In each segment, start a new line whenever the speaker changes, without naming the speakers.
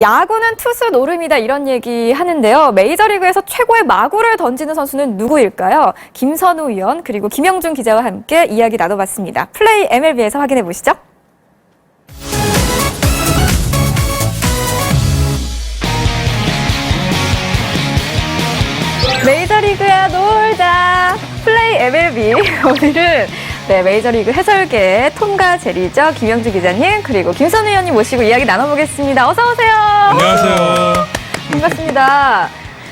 야구는 투수 노름이다 이런 얘기 하는데요. 메이저리그에서 최고의 마구를 던지는 선수는 누구일까요? 김선우 위원 그리고 김영준 기자와 함께 이야기 나눠봤습니다. 플레이 MLB에서 확인해 보시죠. 메이저리그야 놀자. 플레이 MLB 오늘은 메이저리그 해설계의 톰과 제리죠. 김영준 기자님 그리고 김선우 위원님 모시고 이야기 나눠보겠습니다. 어서 오세요.
안녕하세요.
반갑습니다.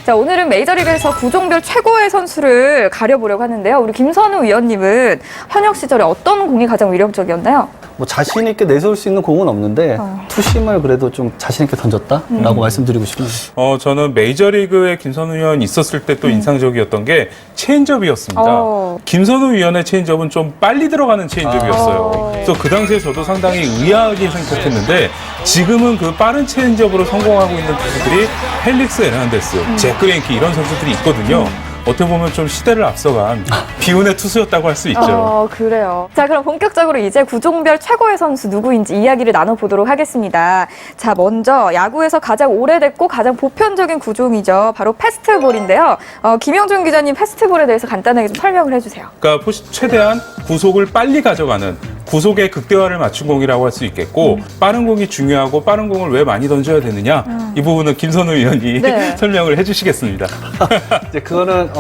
자, 오늘은 메이저리그에서 구종별 최고의 선수를 가려보려고 하는데요. 우리 김선우 위원님은 현역 시절에 어떤 공이 가장 위력적이었나요?
뭐 자신 있게 내세울 수 있는 공은 없는데 투심을 그래도 좀 자신 있게 던졌다라고 말씀드리고 싶습니다.
저는 메이저리그에 김선우 위원 있었을 때 또 인상적이었던 게 체인지업이었습니다. 김선우 위원의 체인지업은 좀 빨리 들어가는 체인지업이었어요. 그래서 그 당시에 저도 상당히 의아하게 생각했는데 지금은 그 빠른 체인지업으로 성공하고 있는 투수들이 헬릭스 에르난데스, 잭 그레인키 이런 선수들이 있거든요. 어떻게 보면 좀 시대를 앞서간 비운의 투수였다고 할 수 있죠.
그래요. 자, 그럼 본격적으로 이제 구종별 최고의 선수 누구인지 이야기를 나눠보도록 하겠습니다. 자, 먼저 야구에서 가장 오래됐고 가장 보편적인 구종이죠. 바로 패스트볼인데요. 김영준 기자님 패스트볼에 대해서 간단하게 좀 설명을 해주세요.
그러니까 최대한 구속을 빨리 가져가는 구속의 극대화를 맞춘 공이라고 할 수 있겠고 빠른 공이 중요하고 빠른 공을 왜 많이 던져야 되느냐 이 부분은 김선우 위원이 설명을 해주시겠습니다.
이제 그거는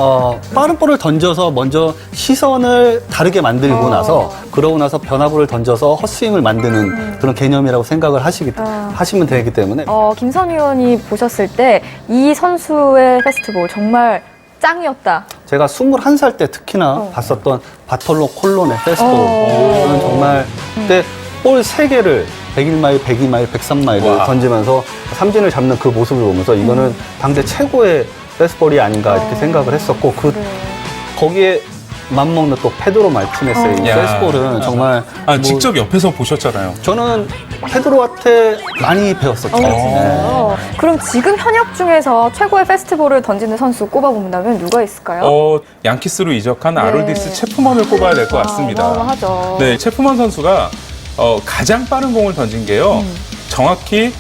빠른 볼을 던져서 먼저 시선을 다르게 만들고 나서 그러고 나서 변화볼을 던져서 헛스윙을 만드는 그런 개념이라고 생각을 하시면 되기 때문에
김선우 위원이 보셨을 때 이 선수의 패스트볼 정말 짱이었다.
제가 21살 때 특히나 봤었던 바톨로 콜론의 패스트볼은 정말 그때 볼 3개를 101마일, 102마일, 103마일을 던지면서 삼진을 잡는 그 모습을 보면서 이거는 당대 최고의 패스트볼이 아닌가 이렇게 생각을 했었고 거기에 맞먹는 또 페드로 말티네스의 이 패스트볼은 정말
직접 옆에서 보셨잖아요.
저는 페드로한테 많이 배웠었죠.
그럼 지금 현역 중에서 최고의 패스트볼을 던지는 선수 꼽아본다면 누가 있을까요?
양키스로 이적한 아롤디스 체프먼을 꼽아야 될 것 같습니다.
하죠.
네, 체프먼 선수가 가장 빠른 공을 던진 게요. 정확히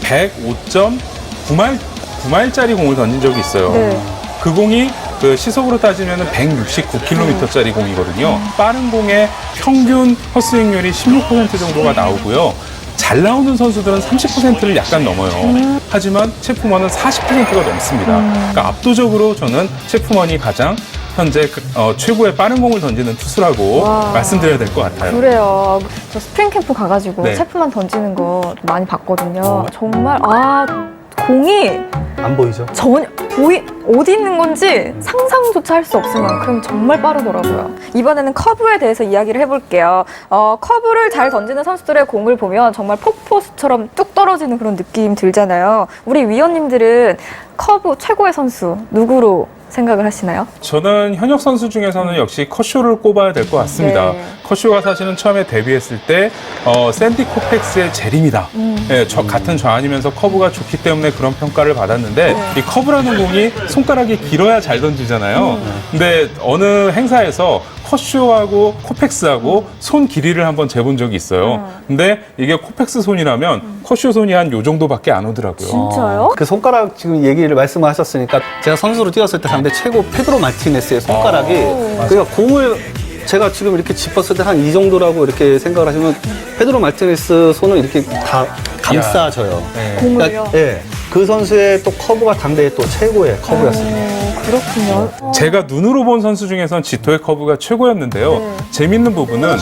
105.9마일짜리 공을 던진 적이 있어요. 그 공이 그 시속으로 따지면 169km짜리 공이거든요. 빠른 공의 평균 헛스윙률이 16% 정도가 나오고요. 잘 나오는 선수들은 30%를 약간 넘어요. 하지만 체프먼은 40%가 넘습니다. 그러니까 압도적으로 저는 체프먼이 가장 현재 최고의 빠른 공을 던지는 투수라고 말씀드려야 될 것 같아요.
그래요. 저 스프링 캠프 가가지고 체프만 던지는 거 많이 봤거든요. 정말 공이
안 보이죠?
전혀 어디 있는 건지 상상조차 할 수 없을 만큼 정말 빠르더라고요. 이번에는 커브에 대해서 이야기를 해볼게요. 커브를 잘 던지는 선수들의 공을 보면 정말 폭포수처럼 뚝 떨어지는 그런 느낌 들잖아요. 우리 위원님들은 커브 최고의 선수 누구로 생각을 하시나요? 저는
현역 선수 중에서는 역시 커쇼를 꼽아야 될 것 같습니다. 커쇼가 사실은 처음에 데뷔했을 때 샌디 코펙스의 재림이다. 같은 좌완이면서 커브가 좋기 때문에 그런 평가를 받았는데 이 커브라는 공이 손가락이 길어야 잘 던지잖아요. 근데 어느 행사에서 커쇼하고 코펙스하고 손 길이를 한번 재본 적이 있어요. 근데 이게 코펙스 손이라면 커쇼 손이 한 요 정도밖에 안 오더라고요.
진짜요?
그 손가락 지금 얘기를 말씀하셨으니까 제가 선수로 뛰었을 때 상대 최고 페드로 마티네스의 손가락이 그러니까 공을 제가 지금 이렇게 짚었을 때 한 이 정도라고 이렇게 생각을 하시면 페드로 마티네스 손은 이렇게 다 감싸져요.
공을요?
그 선수의 또 커브가 당대의 또 최고의 커브였습니다.
그렇군요.
제가 눈으로 본 선수 중에서는 지토의 커브가 최고였는데요. 재밌는 부분은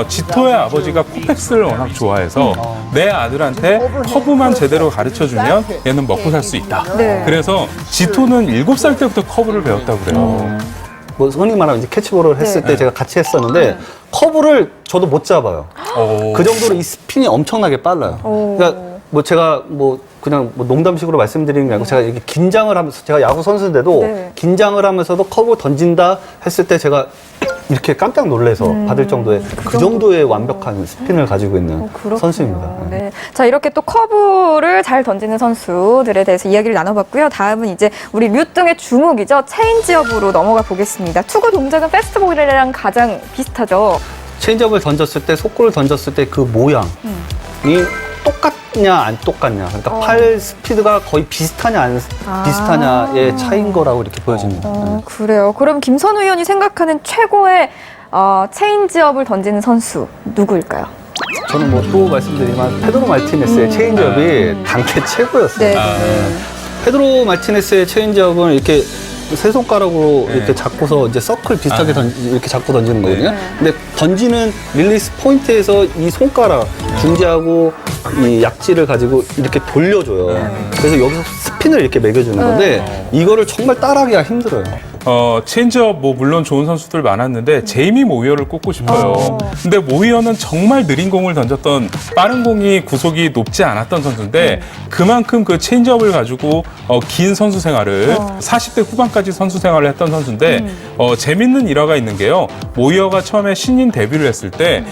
지토의 아버지가 코펙스를 워낙 좋아해서 내 아들한테 커브만 제대로 가르쳐주면 얘는 먹고 살 수 있다. 그래서 지토는 7살 때부터 커브를 배웠다고 그래요.
뭐 흔히 말하면 이제 캐치볼을 했을 때 제가 같이 했었는데 커브를 저도 못 잡아요. 그 정도로 이 스핀이 엄청나게 빨라요. 그러니까 뭐 제가 뭐 그냥 뭐 농담식으로 말씀드리는 게 아니고 제가 이렇게 긴장을 하면서 제가 야구 선수인데도 긴장을 하면서도 커브 던진다 했을 때 제가 이렇게 깜짝 놀라서 받을 정도의 그 정도의 완벽한 스핀을 가지고 있는 선수입니다.
자, 이렇게 또 커브를 잘 던지는 선수들에 대해서 이야기를 나눠봤고요. 다음은 이제 우리 류등의 주목이죠. 체인지업으로 넘어가 보겠습니다. 투구 동작은 패스트볼이랑 가장 비슷하죠.
체인지업을 던졌을 때 속구를 던졌을 때 그 모양이 똑같냐 안 똑같냐, 그러니까 팔 스피드가 거의 비슷하냐 안 비슷하냐의 차이인 거라고 이렇게 보여집니다.
그래요. 그럼 김선우 의원이 생각하는 최고의 체인지업을 던지는 선수 누구일까요?
저는 뭐 또 말씀드리지만 페드로 말티네스의 체인지업이 당대 최고였어요.
네.
페드로 말티네스의 체인지업은 이렇게 세 손가락으로 이렇게 잡고서 이제 서클 비슷하게 이렇게 잡고 던지는 거거든요. 근데 던지는 릴리스 포인트에서 이 손가락 중지하고 이 약지를 가지고 이렇게 돌려줘요. 그래서 여기서 스핀을 이렇게 매겨주는 건데 이거를 정말 따라하기가 힘들어요.
체인지업 뭐 물론 좋은 선수들 많았는데 제이미 모이어를 꼽고 싶어요. 근데 모이어는 정말 느린 공을 던졌던, 빠른 공이 구속이 높지 않았던 선수인데 그만큼 그 체인지업을 가지고 긴 선수 생활을 40대 후반까지 선수 생활을 했던 선수인데 재밌는 일화가 있는 게요. 모이어가 처음에 신인 데뷔를 했을 때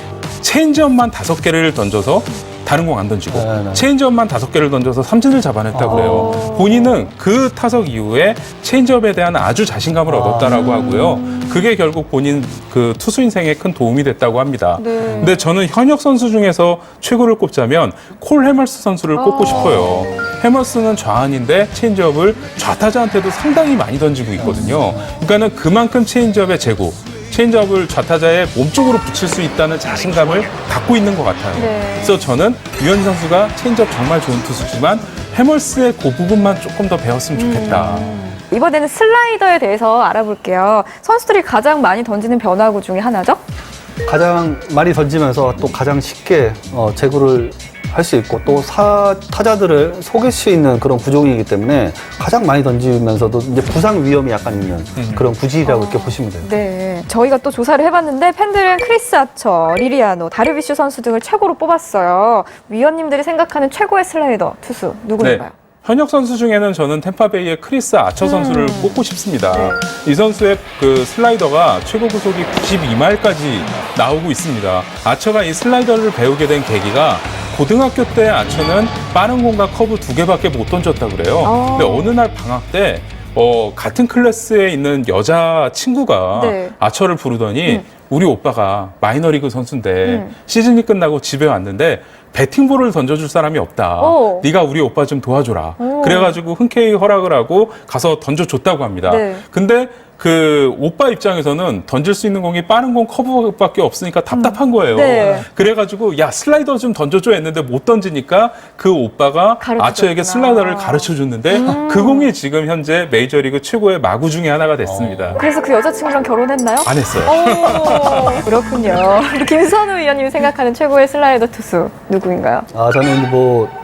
체인지업만 5개를 던져서 다른 공 안 던지고 체인지업만 5개를 던져서 삼진을 잡아냈다고 그래요. 본인은 그 타석 이후에 체인지업에 대한 아주 자신감을 얻었다라고 하고요. 그게 결국 본인 그 투수 인생에 큰 도움이 됐다고 합니다. 근데 저는 현역 선수 중에서 최고를 꼽자면 콜 해멀스 선수를 꼽고 싶어요. 해멀스는 좌완인데 체인지업을 좌타자한테도 상당히 많이 던지고 있거든요. 그러니까는 그만큼 체인지업의 재고, 체인지업을 좌타자의 몸쪽으로 붙일 수 있다는 자신감을 갖고 있는 것 같아요. 그래서 저는 유현진 선수가 체인지업 정말 좋은 투수지만 해멀스의 그 부분만 조금 더 배웠으면 좋겠다.
이번에는 슬라이더에 대해서 알아볼게요. 선수들이 가장 많이 던지는 변화구 중에 하나죠?
가장 많이 던지면서 또 가장 쉽게 제구를 할 수 있고 또 타자들을 속일 수 있는 그런 구종이기 때문에 가장 많이 던지면서도 이제 부상 위험이 약간 있는 그런 구질이라고 이렇게 보시면 돼요.
네. 저희가 또 조사를 해봤는데 팬들은 크리스 아처, 리리아노, 다르비슈 선수 등을 최고로 뽑았어요. 위원님들이 생각하는 최고의 슬라이더 투수 누구인가요?
네. 현역 선수 중에는 저는 템파베이의 크리스 아처 선수를 꼽고 싶습니다. 이 선수의 그 슬라이더가 최고 구속이 92마일까지 나오고 있습니다. 아처가 이 슬라이더를 배우게 된 계기가 고등학교 때 아처는 빠른 공과 커브 2개밖에 못 던졌다고 그래요. 근데 어느 날 방학 때 같은 클래스에 있는 여자 친구가 아처를 부르더니 우리 오빠가 마이너리그 선수인데 시즌이 끝나고 집에 왔는데 배팅볼을 던져줄 사람이 없다. 네가 우리 오빠 좀 도와줘라. 그래가지고 흔쾌히 허락을 하고 가서 던져줬다고 합니다. 근데 그 오빠 입장에서는 던질 수 있는 공이 빠른 공 커브밖에 없으니까 답답한 거예요. 그래가지고 야 슬라이더 좀 던져줘 했는데 못 던지니까 그 오빠가 아처에게 슬라이더를 가르쳐줬는데 그 공이 지금 현재 메이저리그 최고의 마구 중에 하나가 됐습니다.
그래서 그 여자친구랑 결혼했나요?
안 했어요.
그렇군요. 김선우 의원님이 생각하는 최고의 슬라이더 투수 누구인가요?
저는 뭐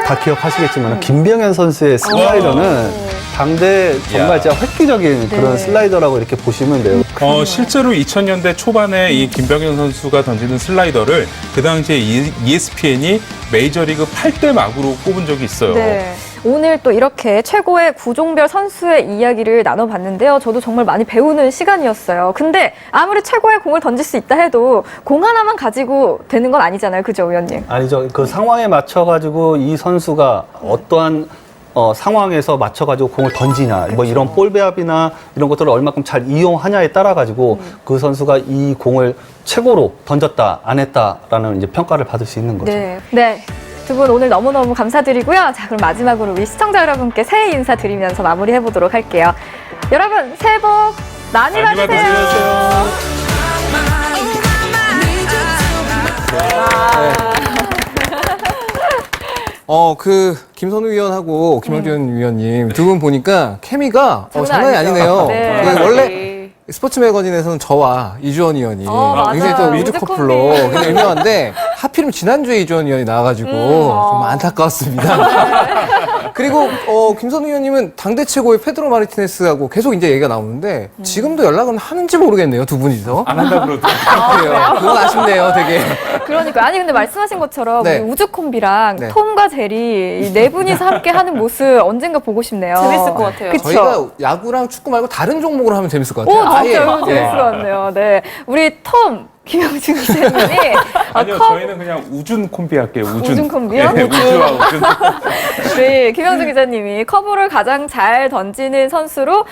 다 기억하시겠지만 김병현 선수의 슬라이더는 당대 정말 진짜 획기적인 그런 슬라이더라고 이렇게 보시면 돼요.
실제로 2000년대 초반에 이 김병현 선수가 던지는 슬라이더를 그 당시에 ESPN이 메이저리그 8대 마구로 꼽은 적이 있어요.
오늘 또 이렇게 최고의 구종별 선수의 이야기를 나눠봤는데요. 저도 정말 많이 배우는 시간이었어요. 근데 아무리 최고의 공을 던질 수 있다 해도 공 하나만 가지고 되는 건 아니잖아요. 그죠, 의원님?
아니죠. 그 상황에 맞춰가지고 이 선수가 어떠한 상황에서 맞춰가지고 공을 던지냐, 뭐 이런 볼 배합이나 이런 것들을 얼마큼 잘 이용하냐에 따라가지고 그 선수가 이 공을 최고로 던졌다, 안 했다라는 이제 평가를 받을 수 있는 거죠.
네. 두 분 오늘 너무너무 감사드리고요. 자, 그럼 마지막으로 우리 시청자 여러분께 새해 인사 드리면서 마무리해보도록 할게요. 여러분, 새해 복 많이 받으세요.
김선우 위원하고 김영준 위원님 두 분 보니까 케미가 장난이 아니네요. 원래 스포츠 매거진에서는 저와 이주원 의원이 굉장히 또 우드 커플로 굉장히 유명한데 하필이면 지난주에 이주원 의원이 나와가지고 좀 안타까웠습니다. 그리고 김선우 의원님은 당대 최고의 페드로 마르티네스하고 계속 이제 얘기가 나오는데 지금도 연락은 하는지 모르겠네요, 두 분이서.
안 한다 그러더라고요.
그래요. 그건 아쉽네요, 되게.
그러니까 아니 근데 말씀하신 것처럼 우리 우주 콤비랑 톰과 제리 이 네 분이서 함께 하는 모습 언젠가 보고 싶네요.
재밌을 것 같아요.
그쵸?
저희가 야구랑 축구 말고 다른 종목으로 하면 재밌을 것 같아요.
진짜 재밌을 것 같네요. 네, 우리 톰 김영준 기자님이
아니요, 저희는 그냥 우준 콤비 할게요.
우준 콤비요?
네, 우주와 우준.
네, 김영준 기자님이 커브를 가장 잘 던지는 선수로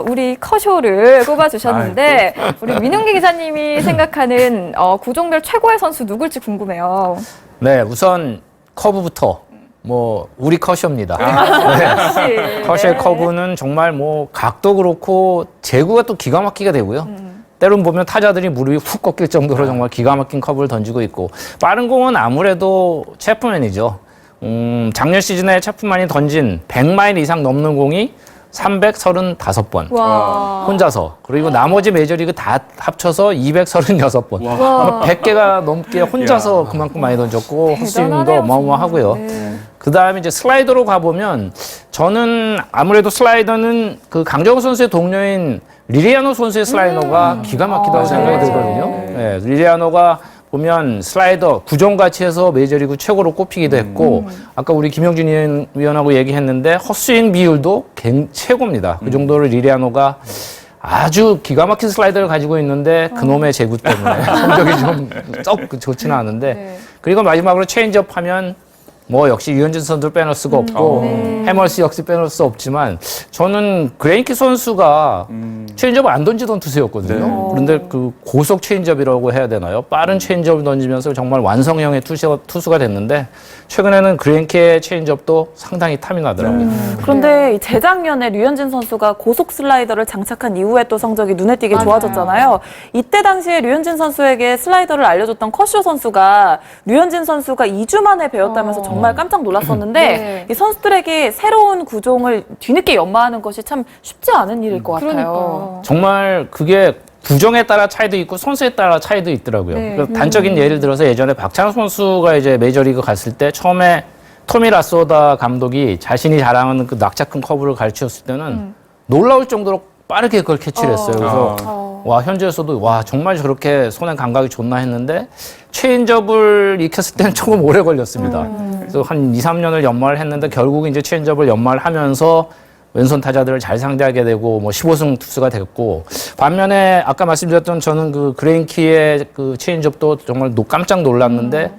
우리 커쇼를 꼽아주셨는데 우리 민웅기 기자님이 생각하는 구종별 최고의 선수 누굴지 궁금해요.
네, 우선 커브부터 뭐 우리 커쇼입니다. 네. 커쇼의 커브는 정말 뭐 각도 그렇고 제구가 또 기가 막히게 되고요. 때론 보면 타자들이 무릎이 훅 꺾일 정도로 정말 기가 막힌 커브를 던지고 있고 빠른 공은 아무래도 체프맨이죠. 작년 시즌에 체프맨이 던진 100마일 이상 넘는 공이 335번
와.
혼자서 그리고 나머지 메이저리그 다 합쳐서 236번 100개가 넘게 혼자서 그만큼 많이 던졌고 헛스윙도
대단하네요,
어마어마하고요.
네.
그 다음에 이제 슬라이더로 가보면 저는 아무래도 슬라이더는 그 강정호 선수의 동료인 리리아노 선수의 슬라이더가 기가 막히다고 생각이 들거든요. 네, 리리아노가 보면 슬라이더 구종같이 해서 메이저리그 최고로 꼽히기도 했고 아까 우리 김영준 위원하고 얘기했는데 헛스윙 비율도 최고입니다. 그 정도로 리리아노가 아주 기가 막힌 슬라이더를 가지고 있는데 그놈의 제구 때문에 성적이 좀 썩 좋지는 않은데
네.
그리고 마지막으로 체인지업 하면 뭐 역시 유현진 선수를 빼놓을 수가 없고 해머스 역시 빼놓을 수 없지만 저는 그레인키 선수가 체인지업을 안 던지던 투수였거든요. 그런데 그 고속 체인지업이라고 해야 되나요? 빠른 체인지업을 던지면서 정말 완성형의 투수가 됐는데 최근에는 그레인키의 체인지업도 상당히 탐이 나더라고요.
그런데 이 재작년에 류현진 선수가 고속 슬라이더를 장착한 이후에 또 성적이 눈에 띄게 좋아졌잖아요. 이때 당시에 류현진 선수에게 슬라이더를 알려줬던 커쇼 선수가 류현진 선수가 2주 만에 배웠다면서 정말 깜짝 놀랐었는데
네.
이 선수들에게 새로운 구종을 뒤늦게 연마하는 것이 참 쉽지 않은 일일 것 같아요.
그러니까요.
정말 그게 구종에 따라 차이도 있고 선수에 따라 차이도 있더라고요.
네.
그래서 단적인 예를 들어서 예전에 박찬호 선수가 이제 메이저리그 갔을 때 처음에 토미 라소다 감독이 자신이 자랑하는 그 낙차 큰 커브를 가르쳤을 때는 놀라울 정도로 빠르게 그걸 캐치를 했어요. 그래서 와 현지에서도 와 정말 저렇게 손의 감각이 좋나 했는데 체인지업을 익혔을 때는 조금 오래 걸렸습니다. 그래서 한 2, 3년을 연마를 했는데 결국 이제 체인지업을 연마를 하면서 왼손 타자들을 잘 상대하게 되고 뭐 15승 투수가 됐고 반면에 아까 말씀드렸던 저는 그 그레인키의 그 체인지업도 정말 깜짝 놀랐는데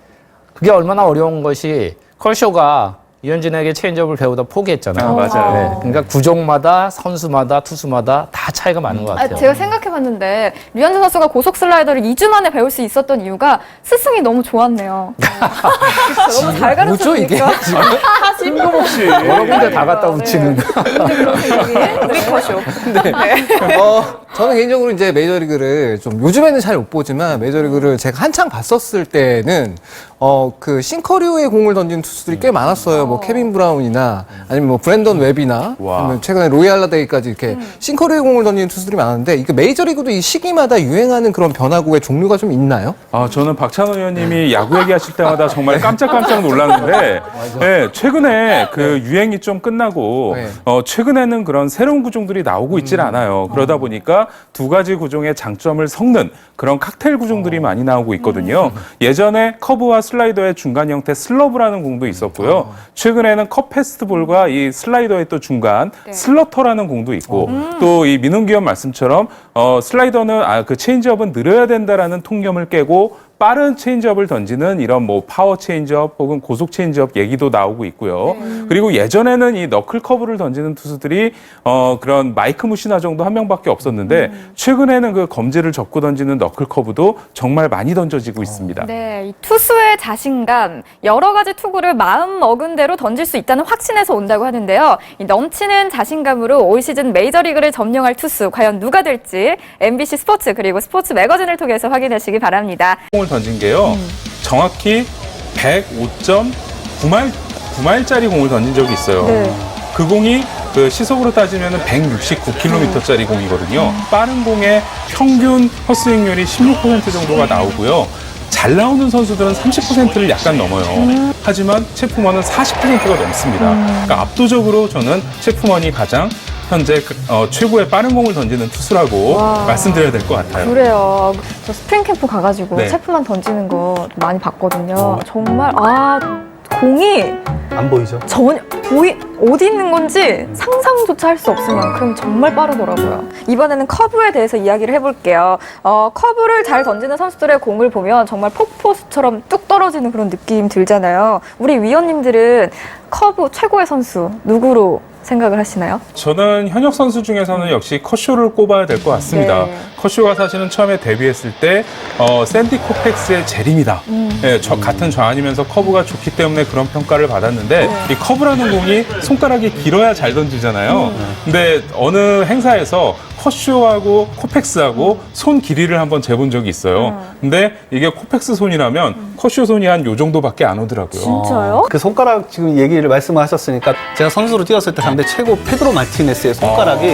그게 얼마나 어려운 것이 컬쇼가 유현진에게 체인지업을 배우다 포기했잖아요.
맞아요.
네, 그러니까 구종마다 선수마다 투수마다 다 차이가 많은 것 같아요.
제가 생각해봤는데 류현진 선수가 고속 슬라이더를 2주 만에 배울 수 있었던 이유가 스승이 너무 좋았네요. 너무 잘
뭐죠 이게
가르쳐주니까.
지금?
뜬금없이
여러 군데 다 갖다 붙이는.
우리 커쇼.
저는 개인적으로 이제 메이저리그를 좀 요즘에는 잘 못 보지만 메이저리그를 제가 한창 봤었을 때는 그 싱커류의 공을 던지는 투수들이 꽤 많았어요. 뭐 케빈 브라운이나 아니면 뭐 브랜던 웹이나 아니면 최근에 로이 할라데이까지 이렇게 싱커류의 공을 던지는 투수들이 많은데 이게 메이저리그도 이 시기마다 유행하는 그런 변화구의 종류가 좀 있나요?
저는 박찬호 의원님이 야구 얘기하실 때마다 정말 깜짝깜짝 놀랐는데 네, 최근에 그 유행이 좀 끝나고
네.
최근에는 그런 새로운 구종들이 나오고 있질 않아요. 그러다 보니까 두 가지 구종의 장점을 섞는 그런 칵테일 구종들이 많이 나오고 있거든요. 예전에 커브와 슬라이더의 중간 형태 슬러브라는 공도 있었고요. 최근에는 컵 패스트볼과 이 슬라이더의 또 중간 슬러터라는 공도 있고 또 이 민웅기 의원 말씀처럼 슬라이더는 그 체인지업은 느려야 된다라는 통념을 깨고 빠른 체인지업을 던지는 이런 뭐 파워 체인지업 혹은 고속 체인지업 얘기도 나오고 있고요. 그리고 예전에는 이 너클 커브를 던지는 투수들이 그런 마이크 무시나 정도 한 명밖에 없었는데 최근에는 그 검지를 접고 던지는 너클 커브도 정말 많이 던져지고 있습니다.
네, 이 투수의 자신감, 여러 가지 투구를 마음 먹은 대로 던질 수 있다는 확신에서 온다고 하는데요. 이 넘치는 자신감으로 올 시즌 메이저리그를 점령할 투수, 과연 누가 될지 MBC 스포츠 그리고 스포츠 매거진을 통해서 확인하시기 바랍니다.
공을 던진 게요. 정확히 105.9마일짜리 공을 던진 적이 있어요.
네.
그 공이 그 시속으로 따지면 169km짜리 공이거든요. 빠른 공의 평균 헛스윙률이 16% 정도가 나오고요. 잘 나오는 선수들은 30%를 약간 넘어요. 하지만 체프먼은 40%가 넘습니다. 그러니까 압도적으로 저는 체프먼이 가장 현재 최고의 빠른 공을 던지는 투수라고 말씀드려야 될 것 같아요.
그래요. 저 스프링 캠프 가가지고
네.
체프만 던지는 거 많이 봤거든요. 정말 공이
안 보이죠?
전혀 어디 있는 건지 상상조차 할 수 없을 만큼 정말 빠르더라고요. 이번에는 커브에 대해서 이야기를 해볼게요. 커브를 잘 던지는 선수들의 공을 보면 정말 폭포수처럼 뚝 떨어지는 그런 느낌 들잖아요. 우리 위원님들은 커브 최고의 선수 누구로 생각을 하시나요?
저는 현역 선수 중에서는 역시 커쇼를 꼽아야 될 것 같습니다.
네.
커쇼가 사실은 처음에 데뷔했을 때 샌디 코펙스의 재림이다. 예, 같은 좌완이면서 커브가 좋기 때문에 그런 평가를 받았는데 이 커브라는 공이 손가락이 길어야 잘 던지잖아요. 근데 어느 행사에서 커쇼하고 코펙스하고 손 길이를 한번 재본 적이 있어요. 근데 이게 코펙스 손이라면 커쇼 손이 한 요 정도밖에 안 오더라고요.
진짜요?
그 손가락 지금 얘기를 말씀하셨으니까 제가 선수로 뛰었을 때 상대 최고 페드로 마티네스의 손가락이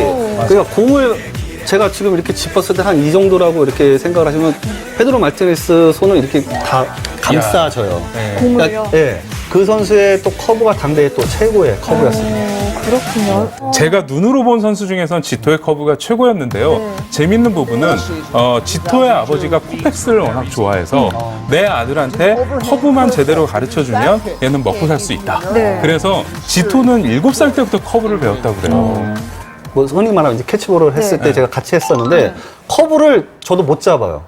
그러니까 공을 제가 지금 이렇게 짚었을 때 한 이 정도라고 이렇게 생각을 하시면 페드로 마티네스 손을 이렇게 다 감싸져요.
공을요?
예. 그 선수의 또 커브가 당대의 또 최고의 커브였습니다.
그렇군요.
제가 눈으로 본 선수 중에선 지토의 커브가 최고였는데요. 재밌는 부분은 지토의 아버지가 코펙스를 워낙 좋아해서 내 아들한테 커브만 제대로 가르쳐주면 얘는 먹고 살 수 있다.
네.
그래서 지토는 7살 때부터 커브를 배웠다고 그래요.
뭐 흔히 말하면 이제 캐치볼을 했을 때 제가 같이 했었는데 커브를 저도 못 잡아요.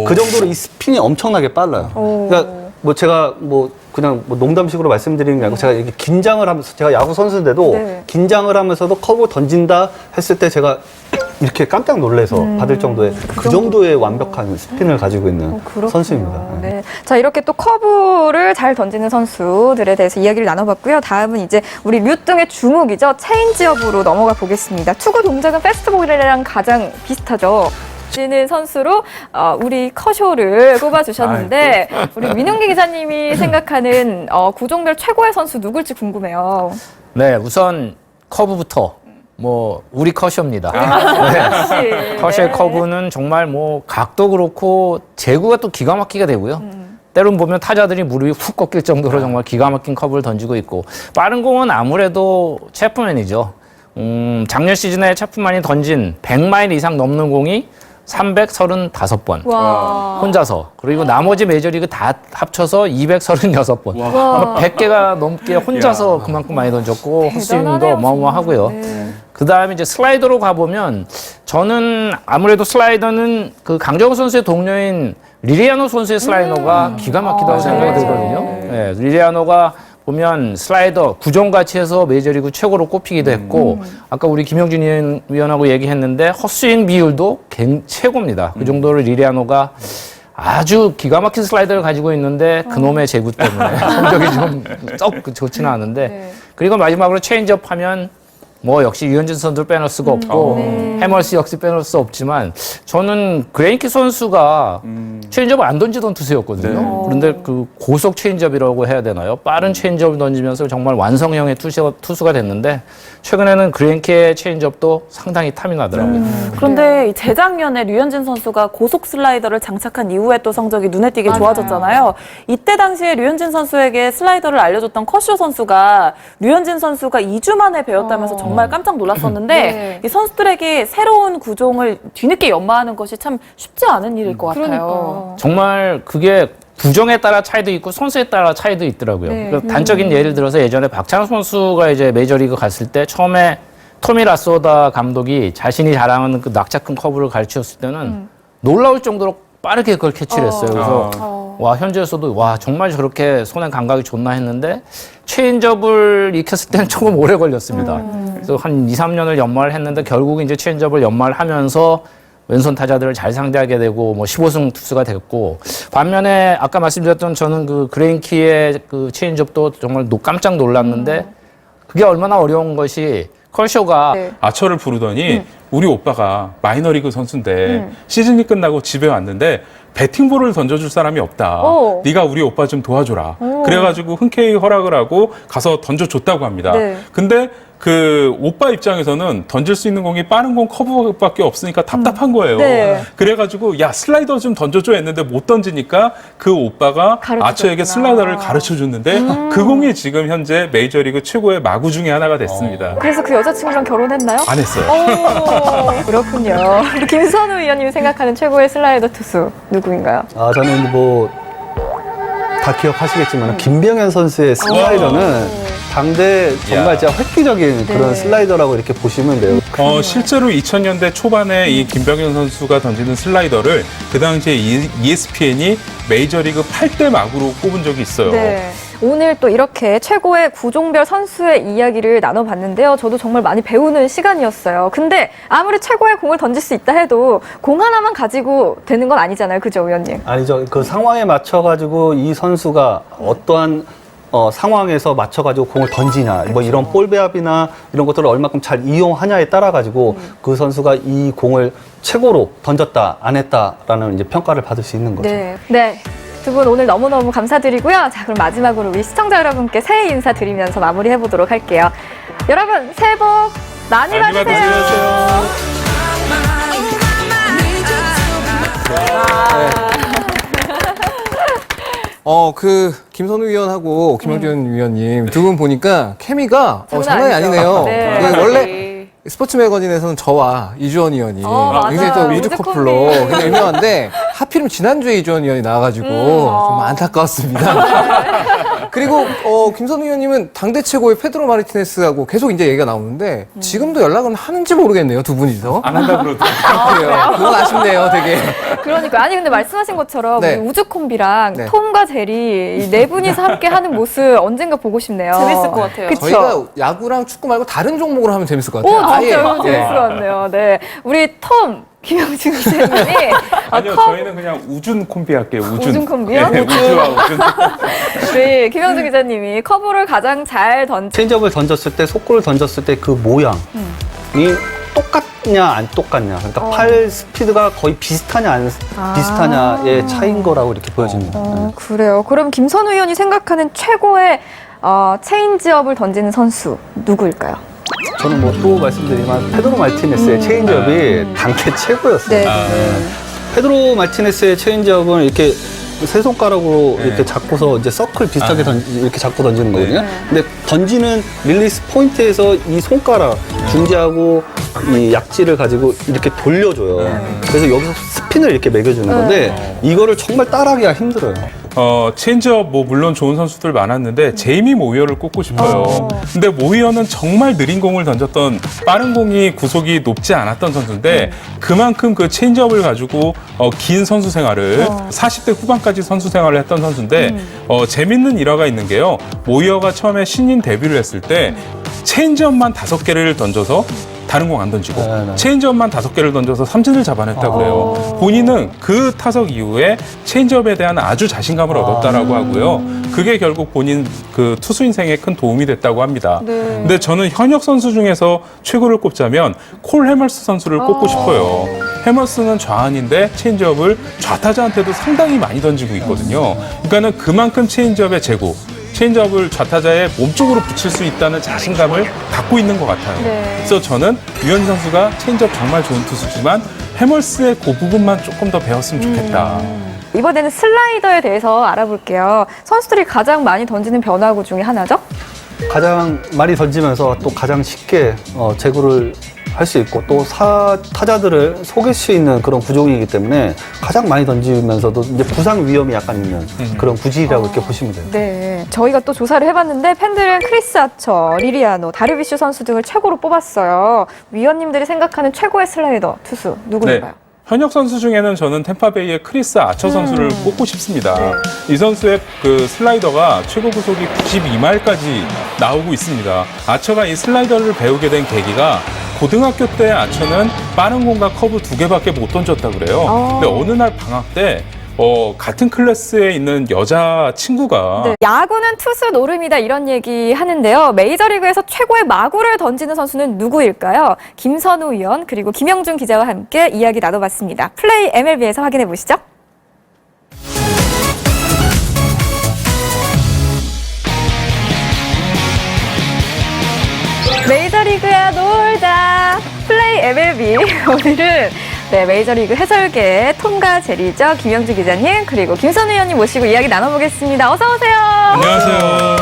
그 정도로 이 스핀이 엄청나게 빨라요. 그러니까 뭐 제가 뭐 그냥 뭐 농담식으로 말씀드리는 게 아니고 제가 이렇게 긴장을 하면서 제가 야구 선수인데도
네.
긴장을 하면서도 커브 던진다 했을 때 제가 이렇게 깜짝 놀래서 받을 정도의 그 정도의 완벽한 스핀을 가지고 있는
그렇군요.
선수입니다.
네. 자, 이렇게 또 커브를 잘 던지는 선수들에 대해서 이야기를 나눠봤고요. 다음은 이제 우리 류등의 주목이죠. 체인지업으로 넘어가 보겠습니다. 투구 동작은 패스트볼이랑 가장 비슷하죠. 지는 선수로 우리 커쇼를 꼽아주셨는데 우리 민용기 기자님이 생각하는 구종별 최고의 선수 누굴지 궁금해요.
네, 우선 커브부터 뭐 우리 커쇼입니다.
네.
커쇼의 커브는 정말 뭐 각도 그렇고 제구가 또 기가 막히게 되고요. 때론 보면 타자들이 무릎이 훅 꺾일 정도로 정말 기가 막힌 커브를 던지고 있고 빠른 공은 아무래도 체프맨이죠. 작년 시즌에 체프맨이 던진 100마일 이상 넘는 공이 335번
와.
혼자서 그리고 나머지 메이저리그 다 합쳐서 236번 아마 100개가 넘게 혼자서 그만큼 많이 던졌고 헛스윙도
대단하네요,
어마어마하고요.
네.
그 다음에 이제 슬라이더로 가보면 저는 아무래도 슬라이더는 그 강정호 선수의 동료인 리리아노 선수의 슬라이더가 기가 막히다고 생각이 들거든요. 네, 리리아노가 보면 슬라이더 구종같이 해서 메이저리그 최고로 꼽히기도 했고 아까 우리 김영준 위원하고 얘기했는데 헛스윙 비율도 최고입니다. 그 정도로 리리아노가 아주 기가 막힌 슬라이더를 가지고 있는데 그놈의 제구 때문에 성적이 좀 썩 좋지는 않은데
네.
그리고 마지막으로 체인지업 하면 뭐 역시 유현진 선수를 빼놓을 수가 없고 해멀스 역시 빼놓을 수 없지만 저는 그레인키 선수가 체인지업을 안 던지던 투수였거든요. 그런데 그 고속 체인지업이라고 해야 되나요? 빠른 체인지업을 던지면서 정말 완성형의 투수가 됐는데 최근에는 그레인키의 체인지업도 상당히 탐이 나더라고요.
그런데 이 재작년에 류현진 선수가 고속 슬라이더를 장착한 이후에 또 성적이 눈에 띄게 좋아졌잖아요. 이때 당시에 류현진 선수에게 슬라이더를 알려줬던 커쇼 선수가 류현진 선수가 2주 만에 배웠다면서 정말 깜짝 놀랐었는데
네.
이 선수들에게 새로운 구종을 뒤늦게 연마하는 것이 참 쉽지 않은 일일 것 같아요.
그러니까.
정말 그게 구종에 따라 차이도 있고 선수에 따라 차이도 있더라고요.
네.
그래서 단적인 예를 들어서 예전에 박찬호 선수가 이제 메이저리그 갔을 때 처음에 토미 라소다 감독이 자신이 자랑하는 그 낙차큰 커브를 가르쳤을 때는 놀라울 정도로 빠르게 그걸 캐치를 했어요. 그래서 와 현지에서도 와 정말 저렇게 손의 감각이 좋나 했는데 체인지업을 익혔을 때는 조금 오래 걸렸습니다. 그래서 한 2, 3년을 연마를 했는데 결국 이제 체인지업을 연마를 하면서 왼손 타자들을 잘 상대하게 되고 뭐 15승 투수가 됐고 반면에 아까 말씀드렸던 저는 그 그레인키의 그 체인지업도 정말 깜짝 놀랐는데 그게 얼마나 어려운 것이 컬쇼가
네.
아처를 부르더니 우리 오빠가 마이너리그 선수인데 시즌이 끝나고 집에 왔는데 배팅볼을 던져줄 사람이 없다.
오.
네가 우리 오빠 좀 도와줘라. 그래가지고 흔쾌히 허락을 하고 가서 던져줬다고 합니다.
네.
근데 그 오빠 입장에서는 던질 수 있는 공이 빠른 공 커브밖에 없으니까 답답한 거예요.
네.
그래가지고 야 슬라이더 좀 던져줘 했는데 못 던지니까 그 오빠가
가르쳐줬구나.
아처에게 슬라이더를 가르쳐줬는데 그 공이 지금 현재 메이저리그 최고의 마구 중에 하나가 됐습니다.
그래서 그 여자친구랑 결혼했나요?
안 했어요.
그렇군요. 우리 김선우 위원님이 생각하는 최고의 슬라이더 투수 누구인가요?
아, 저는 뭐 다 기억하시겠지만 김병현 선수의 슬라이더는 당대 정말 진짜 획기적인 그런 슬라이더라고 이렇게 보시면 돼요.
실제로 2000년대 초반에 이 김병현 선수가 던지는 슬라이더를 그 당시에 ESPN이 메이저리그 8대 마구로 꼽은 적이 있어요.
네. 오늘 또 이렇게 최고의 구종별 선수의 이야기를 나눠봤는데요. 저도 정말 많이 배우는 시간이었어요. 근데 아무리 최고의 공을 던질 수 있다 해도 공 하나만 가지고 되는 건 아니잖아요. 그죠, 위원님?
아니죠. 그 상황에 맞춰가지고 이 선수가 어떠한 상황에서 맞춰가지고 공을 던지냐, 뭐 이런 볼 배합이나 이런 것들을 얼마큼 잘 이용하냐에 따라가지고 그 선수가 이 공을 최고로 던졌다, 안 했다라는 이제 평가를 받을 수 있는 거죠.
네. 네. 두 분 오늘 너무너무 감사드리고요. 자, 그럼 마지막으로 우리 시청자 여러분께 새해 인사 드리면서 마무리해보도록 할게요. 여러분, 새해 복 많이 받으세요.
김선우 위원하고 김영준 위원님 두 분 보니까 케미가 장난이
아니죠.
아니네요.
네.
그 원래 스포츠 매거진에서는 저와 이주원 위원이 굉장히 또
맞아요.
우주
우주
커플로
콤비.
굉장히 유명한데 하필이면 지난주에 이주원 위원이 나와가지고 좀 안타까웠습니다. 그리고 김선우 위원님은 당대 최고의 페드로 마르티네스하고 계속 이제 얘기가 나오는데 지금도 연락은 하는지 모르겠네요, 두 분이서.
안 한다 그러더라고요.
그래요. 그건 아쉽네요, 되게.
그러니까 아니 근데 말씀하신 것처럼
네.
우리 우주 콤비랑
네.
톰과 제리 이 네 분이서 함께 하는 모습 언젠가 보고 싶네요.
재밌을 것 같아요.
그쵸?
저희가 야구랑 축구 말고 다른 종목으로 하면 재밌을 것 같아요.
오, 진짜
아예.
재밌을 것 같네요. 네, 우리 톰 김영준 기자님이
아니요, 저희는 그냥 우준 콤비 할게요.
우준 콤비요?
네, 우주와 우준.
네, 김영준 기자님이 커브를 가장 잘 던진
체인지업을 던졌을 때, 속구를 던졌을 때 그 모양이 똑같냐 안 똑같냐, 그러니까 팔 스피드가 거의 비슷하냐 안 비슷하냐의 차이인 거라고 이렇게 보여집니다.
그래요. 그럼 김선우 의원이 생각하는 최고의 체인지업을 던지는 선수 누구일까요?
저는 뭐 또 말씀드리지만 페드로 마르티네스의 체인지업이 당대 최고였어요.
네.
페드로 마르티네스의 체인지업은 이렇게 세 손가락으로 이렇게 잡고서 이제 서클 비슷하게 이렇게 잡고 던지는 거거든요. 근데 던지는 릴리스 포인트에서 이 손가락 중지하고 이 약지를 가지고 이렇게 돌려줘요. 그래서 여기서 스핀을 이렇게 매겨주는 건데 이거를 정말 따라하기가 힘들어요.
체인지업 뭐 물론 좋은 선수들 많았는데 제이미 모이어를 꼽고 싶어요. 근데 모이어는 정말 느린 공을 던졌던, 빠른 공이 구속이 높지 않았던 선수인데 그만큼 그 체인지업을 가지고 긴 선수 생활을 40대 후반까지 선수 생활을 했던 선수인데 재밌는 일화가 있는 게요. 모이어가 처음에 신인 데뷔를 했을 때 체인지업만 5개를 던져서 다른 공 안 던지고 체인지업만 5개를 던져서 삼진을 잡아냈다고 그래요. 본인은 그 타석 이후에 체인지업에 대한 아주 자신감을 얻었다라고 하고요. 그게 결국 본인 그 투수 인생에 큰 도움이 됐다고 합니다. 근데 저는 현역 선수 중에서 최고를 꼽자면 콜 해멀스 선수를 꼽고 싶어요. 해멀스는 좌완인데 체인지업을 좌타자한테도 상당히 많이 던지고 있거든요. 그러니까는 그만큼 체인지업의 재고, 체인지업을 좌타자의 몸쪽으로 붙일 수 있다는 자신감을 갖고 있는 것 같아요. 그래서 저는 류현진 선수가 체인지업 정말 좋은 투수지만 해멀스의 그 부분만 조금 더 배웠으면 좋겠다.
이번에는 슬라이더에 대해서 알아볼게요. 선수들이 가장 많이 던지는 변화구 중에 하나죠?
가장 많이 던지면서 또 가장 쉽게 제구를 할 수 있고 또 타자들을 속일 수 있는 그런 구종이기 때문에 가장 많이 던지면서도 이제 부상 위험이 약간 있는 그런 구질이라고 이렇게 보시면 돼요.
네. 저희가 또 조사를 해봤는데 팬들은 크리스 아처, 리리아노, 다르비슈 선수 등을 최고로 뽑았어요. 위원님들이 생각하는 최고의 슬라이더 투수 누구인가요?
현역 선수 중에는 저는 템파베이의 크리스 아처 선수를 꼽고 싶습니다. 이 선수의 그 슬라이더가 최고 구속이 92마일까지 나오고 있습니다. 아처가 이 슬라이더를 배우게 된 계기가 고등학교 때 아처는 빠른 공과 커브 2개밖에 못 던졌다 그래요. 근데 어느 날 방학 때 같은 클래스에 있는 여자 친구가
네. 야구는 투수 노름이다 이런 얘기 하는데요. 메이저리그에서 최고의 마구를 던지는 선수는 누구일까요? 김선우 의원 그리고 김영준 기자와 함께 이야기 나눠봤습니다. 플레이 MLB에서 확인해 보시죠. 메이저리그야 놀자 플레이 MLB 오늘은 메이저리그 해설계의 톰과 제리죠. 김영주 기자님 그리고 김선우 의원님 모시고 이야기 나눠보겠습니다. 어서 오세요.
안녕하세요.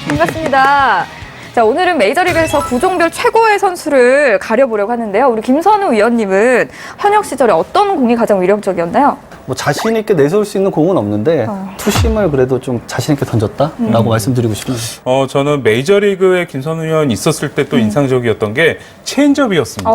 반갑습니다. 자, 오늘은 메이저리그에서 구종별 최고의 선수를 가려보려고 하는데요. 우리 김선우 의원님은 현역 시절에 어떤 공이 가장 위력적이었나요?
뭐 자신 있게 내세울 수 있는 공은 없는데 투심을 그래도 좀 자신 있게 던졌다라고 말씀드리고 싶네요.
저는 메이저리그에 김선우 위원이 있었을 때 또 인상적이었던 게 체인지업이었습니다.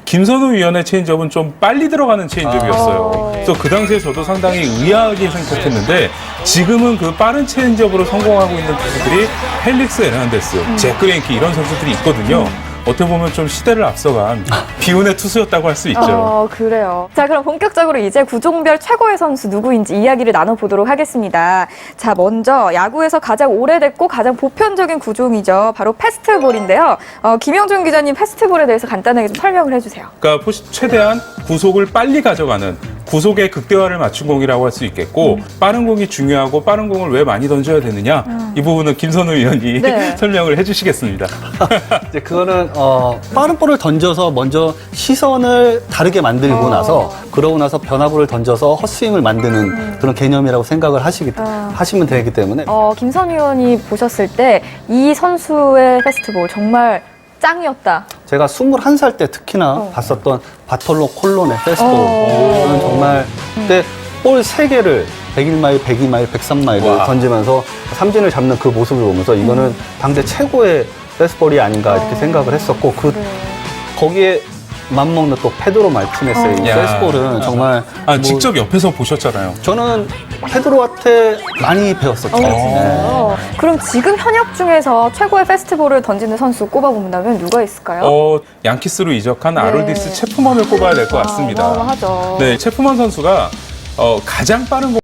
김선우 위원의 체인지업은 좀 빨리 들어가는 체인지업이었어요. 그래서 그 당시에 저도 상당히 의아하게 생각했는데 지금은 그 빠른 체인지업으로 성공하고 있는 투수들이 펠릭스 에르난데스, 잭 그레인키 이런 선수들이 있거든요. 어떻게 보면 좀 시대를 앞서간 비운의 투수였다고 할 수 있죠.
그래요. 자, 그럼 본격적으로 이제 구종별 최고의 선수 누구인지 이야기를 나눠보도록 하겠습니다. 자, 먼저 야구에서 가장 오래됐고 가장 보편적인 구종이죠. 바로 패스트볼인데요. 김영준 기자님 패스트볼에 대해서 간단하게 좀 설명을 해주세요.
그러니까 최대한 구속을 빨리 가져가는 구속의 극대화를 맞춘 공이라고 할 수 있겠고 빠른 공이 중요하고 빠른 공을 왜 많이 던져야 되느냐 이 부분은 김선우 위원이
네.
설명을 해주시겠습니다.
이제 그거는 빠른 볼을 던져서 먼저 시선을 다르게 만들고 나서 그러고 나서 변화볼을 던져서 헛스윙을 만드는 그런 개념이라고 생각을 하시면 되기 때문에
김선 의원이 보셨을 때 이 선수의 패스트볼 정말 짱이었다.
제가 21살 때 특히나 봤었던 바톨로 콜론의 패스트볼은 정말 그때 볼 3개를 101마일, 102마일, 103마일을 던지면서 삼진을 잡는 그 모습을 보면서 이거는 당대 최고의 패스트볼이 아닌가 이렇게 생각을 했었고 거기에 맞먹는 또 페드로 말티네스의 이 패스트볼은 정말
직접 옆에서 보셨잖아요.
저는 페드로한테 많이 배웠었죠.
그럼 지금 현역 중에서 최고의 패스트볼을 던지는 선수 꼽아본다면 누가 있을까요?
양키스로 이적한 아롤디스 체프먼을 꼽아야 될 것 같습니다.
어마어마하죠.
네, 체프먼 선수가 가장 빠른